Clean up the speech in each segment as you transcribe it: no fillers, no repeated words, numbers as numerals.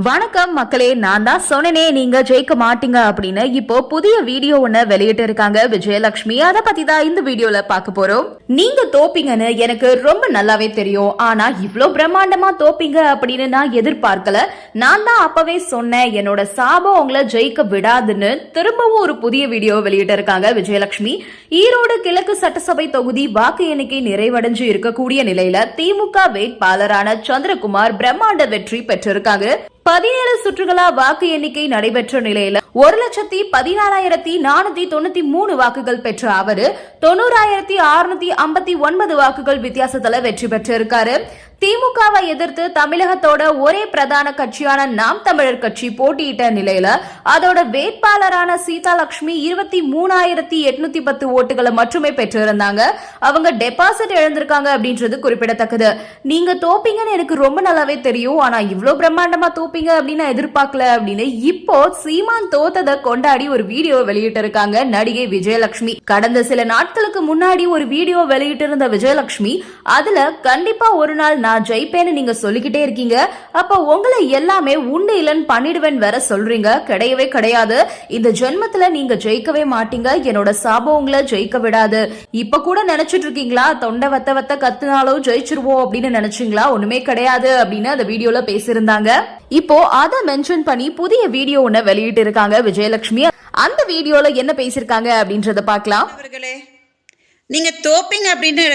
வணக்கம் மக்களே, நான் தான் சொன்னேனே நீங்க ஜெயிக்க மாட்டீங்க அப்படின்னு. இப்போ புதிய வீடியோ ஒண்ணு வெளியிட்டு இருக்காங்க விஜயலட்சுமி. அதை பத்தி தான் இந்த வீடியோல பார்க்க போறோம். நீங்க தோப்பீங்கன்னு எனக்கு ரொம்ப நல்லாவே தெரியும், ஆனா இவ்ளோ பிரம்மாண்டமா தோப்பீங்க அப்படின்னு நான் எதிர்பார்க்கல. நான் தான் அப்பவே சொன்னேன், என்னோட சாபம் உங்களை ஜெயிக்க விடாதுன்னு. திரும்பவும் ஒரு புதிய வீடியோ வெளியிட்டு இருக்காங்க விஜயலட்சுமி. ஈரோடு கிழக்கு சட்டசபை தொகுதி வாக்கு எண்ணிக்கை நிறைவடைஞ்சு இருக்கக்கூடிய நிலையில திமுக வேட்பாளரான சந்திரகுமார் பிரம்மாண்ட வெற்றி பெற்றிருக்காங்க. 17 சுற்றுகளா வாக்கு எண்ணிக்கை நடைபெற்ற நிலையில 1,16,493 வாக்குகள் பெற்ற அவரு 90,659 வாக்குகள் வித்தியாசத்துல வெற்றி பெற்றிருக்காரு. திமுகவை எதிர்த்து தமிழகத்தோட ஒரே பிரதான கட்சியான நாம் தமிழர் கட்சி போட்டியிட்ட நிலையில அதோட வேட்பாளரான சீதாலட்சுமி 23,810 ஓட்டுகளை மட்டுமே பெற்றிருந்தாங்க. அவங்க டெபாசிட் இழந்திருக்காங்க அப்படின்றது குறிப்பிடத்தக்கது. நீங்க தோப்பீங்கன்னு எனக்கு ரொம்ப நல்லாவே தெரியும், ஆனா இவ்வளவு பிரம்மாண்டமா தோப்பீங்க அப்படின்னு எதிர்பார்க்கல அப்படின்னு இப்போ சீமான் தோத்ததை கொண்டாடி ஒரு வீடியோ வெளியிட்டு இருக்காங்க நடிகை விஜயலட்சுமி. கடந்த சில நாட்களுக்கு முன்னாடி ஒரு வீடியோ வெளியிட்டு இருந்த விஜயலட்சுமி அதுல கண்டிப்பா ஒரு நாள் நான் ஜெயிப்பேன்னு நீங்க சொல்லிக்கிட்டே இருக்கீங்க, அப்ப உங்களை எல்லாமே உண்டு இல்லன்னு பண்ணிடுவேன் வேற சொல்றீங்க. கிடையவே கிடையாது, இந்த ஜென்மத்துல நீங்க ஜெயிக்கவே மாட்டீங்க, என்னோட சாபம் உங்களை ஜெயிக்க விடாது. இப்ப கூட நினைச்சிட்டு இருக்கீங்களா தொண்டை வத்த வத்த கத்துனாலும் ஜெயிச்சிருவோம் அப்படின்னு நினைச்சீங்களா? ஒண்ணுமே கிடையாது அப்படின்னு அந்த வீடியோல பேசியிருந்தாங்க. இப்போ அதை மென்ஷன் பண்ணி புதிய வீடியோ ஒண்ணு வெளியிட்டு இருக்காங்க விஜயலட்சுமி. அந்த வீடியோல என்ன பேசிருக்காங்க அப்படின்றத பார்க்கலாம். நீங்க தோப்பீங்க அப்படின்னு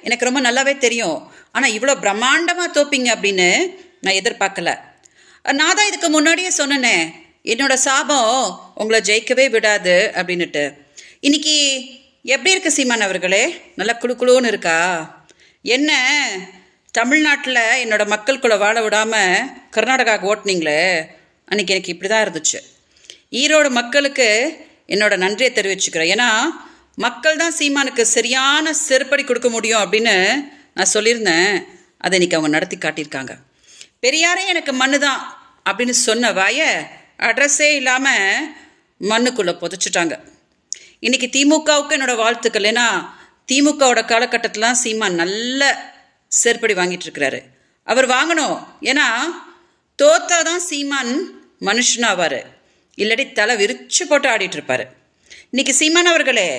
எனக்கு ரொம்ப நல்லாவே தெரியும், ஆனால் இவ்வளோ பிரம்மாண்டமாக தோப்பீங்க அப்படின்னு நான் எதிர்பார்க்கல. நான் தான் இதுக்கு முன்னாடியே சொன்னேனே, என்னோட சாபம் உங்களை ஜெயிக்கவே விடாது அப்படின்னுட்டு. இன்னைக்கு எப்படி இருக்கு சீமான் அவர்களே? நல்லா குழுன்னு இருக்கா? என்ன தமிழ்நாட்டில் என்னோட மக்கள் கூட வாழ விடாமல் கர்நாடகாவுக்கு ஓட்டுனீங்களே, அன்றைக்கி எனக்கு இப்படி தான் இருந்துச்சு. ஈரோடு மக்களுக்கு என்னோட நன்றியை தெரிவிச்சுக்கிறேன். ஏன்னா மக்கள் தான் சீமானுக்கு சரியான செருப்படி கொடுக்க முடியும் அப்படின்னு நான் சொல்லியிருந்தேன். அதை இன்னைக்கு அவங்க நடத்தி காட்டியிருக்காங்க. பெரியாரே எனக்கு மண்ணு தான் அப்படின்னு சொன்ன வாய அட்ரஸே இல்லாமல் மண்ணுக்குள்ளே புதைச்சிட்டாங்க. இன்றைக்கி திமுகவுக்கு என்னோடய வாழ்த்துக்கள். ஏன்னா திமுகவோட காலகட்டத்திலாம் சீமான் நல்ல செருப்படி வாங்கிட்டு இருக்கிறாரு. அவர் வாங்கணும், ஏன்னா தோத்தாதான் சீமான் மனுஷனாவார், இல்லாட்டி தலை விரிச்சு போட்டு ஆடிட்டு இருப்பார். இன்னைக்கு சீமான் அவர்களே,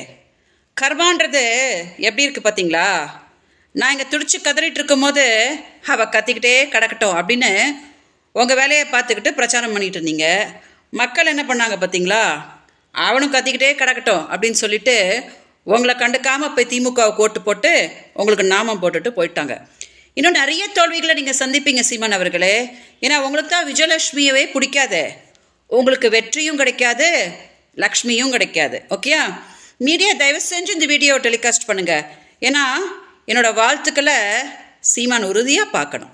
கர்மான்றது எப்படி இருக்குது பார்த்தீங்களா? நான் இங்கே துடிச்சு கதறிட்டு இருக்கும் போது அவள் கத்திக்கிட்டே கிடக்கட்டும் அப்படின்னு உங்கள் வேலையை பார்த்துக்கிட்டு பிரச்சாரம் பண்ணிகிட்டு இருந்தீங்க. மக்கள் என்ன பண்ணாங்க பார்த்தீங்களா? அவனும் கத்திக்கிட்டே கிடக்கட்டும் அப்படின்னு சொல்லிட்டு உங்களை கண்டுக்காமல் போய் திமுகவை ஓட்டு போட்டு உங்களுக்கு நாமம் போட்டுட்டு போயிட்டாங்க. இன்னும் நிறைய தோல்விகளை நீங்கள் சந்திப்பீங்க சீமான் அவர்களே. ஏன்னா உங்களுக்கு தான் விஜயலட்சுமியவே பிடிக்காது, உங்களுக்கு வெற்றியும் கிடைக்காது, லக்ஷ்மியும் கிடைக்காது. ஓகேயா? மீடியா தயவு செஞ்சு இந்த வீடியோவை டெலிகாஸ்ட் பண்ணுங்கள். ஏன்னா என்னோடய வாழ்த்துக்களை சீமான் உறுதியாக பார்க்கணும்.